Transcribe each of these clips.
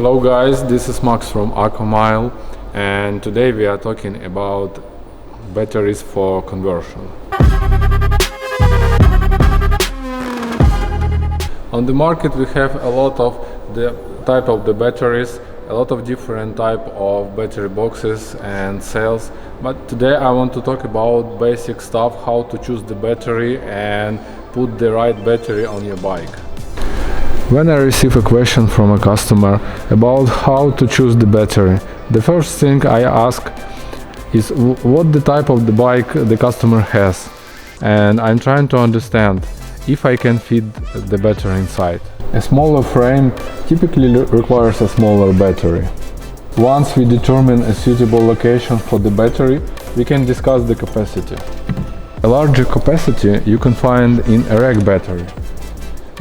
Hello guys, this is Max from Accolmile, and today we are talking about batteries for conversion. On the market we have a lot of the type of the batteries, a lot of different type of battery boxes and cells, but today I want to talk about basic stuff, how to choose the battery and put the right battery on your bike. When I receive a question from a customer about how to choose the battery, the first thing I ask is what the type of the bike the customer has, and I'm trying to understand if I can fit the battery inside. A smaller frame typically requires a smaller battery. Once we determine a suitable location for the battery, we can discuss the capacity. A larger capacity you can find in a rack battery,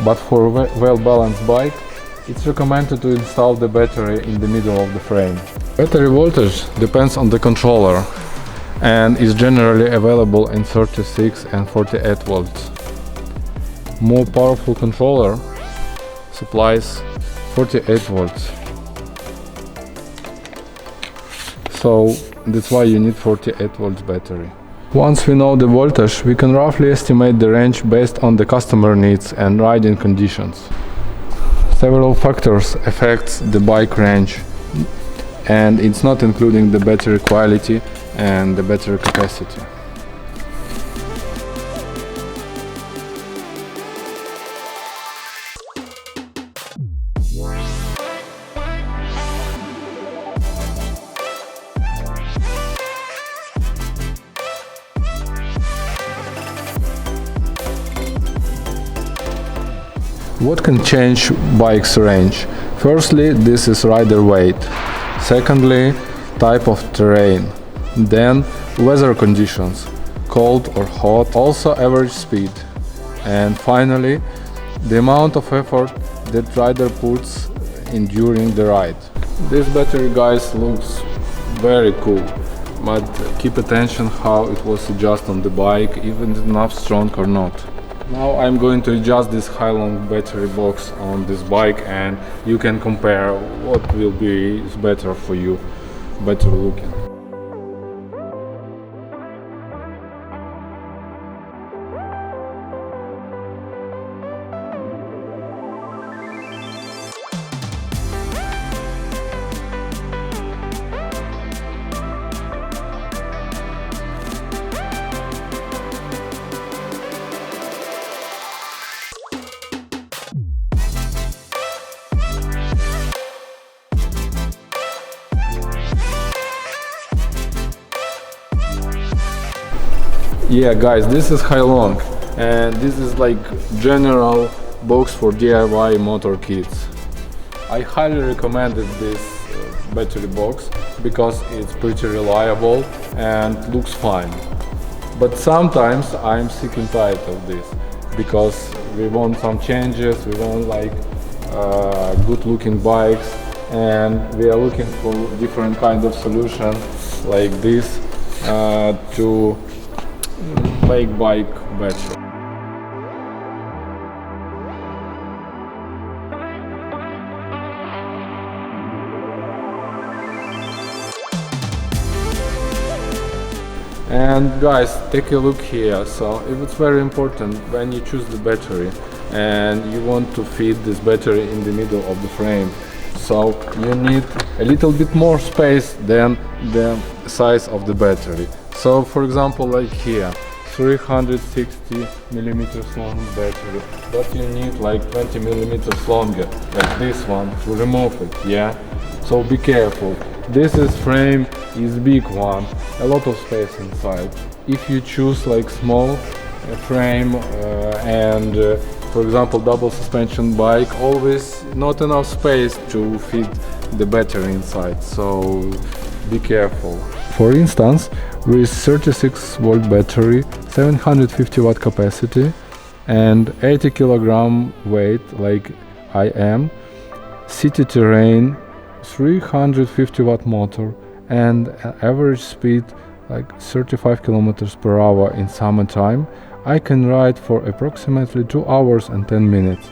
but for a well-balanced bike, it's recommended to install the battery in the middle of the frame. Battery voltage depends on the controller and is generally available in 36 and 48 volts. More powerful controller supplies 48 volts. So that's why you need 48 volts battery. Once we know the voltage, we can roughly estimate the range based on the customer needs and riding conditions. Several factors affect the bike range, and it's not including the battery quality and the battery capacity. What can change bike's range? Firstly, this is rider weight. Secondly, type of terrain. Then weather conditions, cold or hot, also average speed. And finally, the amount of effort that rider puts in during the ride. This battery, guys, looks very cool, but keep attention how it was adjusted on the bike, even enough strong or not. Now I'm going to adjust this high-long battery box on this bike, and you can compare what will be better for you, better looking. Yeah guys, this is high-long, and this is like general box for DIY motor kits. I highly recommended this battery box because it's pretty reliable and looks fine. But sometimes I'm sick and tired of this because we want some changes, we want like good looking bikes, and we are looking for different kind of solution like this to make bike better. And guys, take a look here. So it's very important when you choose the battery and you want to fit this battery in the middle of the frame. So you need a little bit more space than the size of the battery. So for example, like here, 360 millimeters long battery, but you need like 20 millimeters longer, like this one, to remove it, yeah? So be careful. This frame is big one, a lot of space inside. If you choose like small frame and for example double suspension bike, always not enough space to fit the battery inside, so be careful. For instance, with 36 volt battery, 750 watt capacity and 80 kilogram weight like I am, city terrain, 350 watt motor and average speed like 35 kilometers per hour in summertime, I can ride for approximately 2 hours and 10 minutes.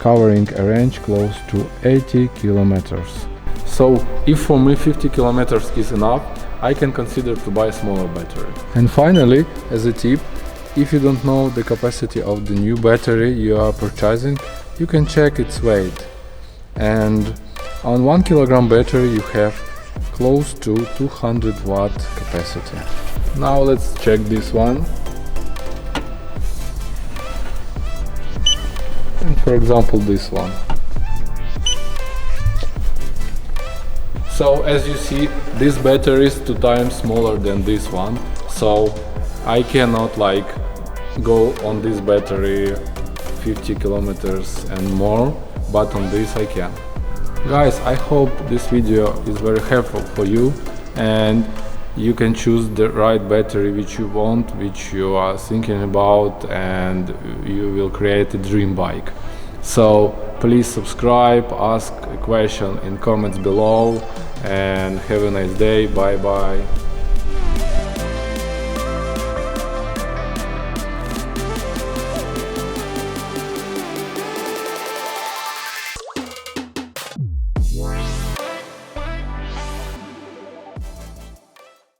covering a range close to 80 kilometers. So if for me 50 kilometers is enough, I can consider to buy a smaller battery. And finally, as a tip, if you don't know the capacity of the new battery you are purchasing, you can check its weight. And on 1 kilogram battery you have close to 200 watt capacity. Now let's check this one. And for example this one. So as you see, this battery is 2 times smaller than this one, so I cannot like go on this battery 50 kilometers and more, but on this I can. Guys, I hope this video is very helpful for you and you can choose the right battery which you want, which you are thinking about, and you will create a dream bike. So please subscribe, ask a question in comments below, and have a nice day. Bye bye.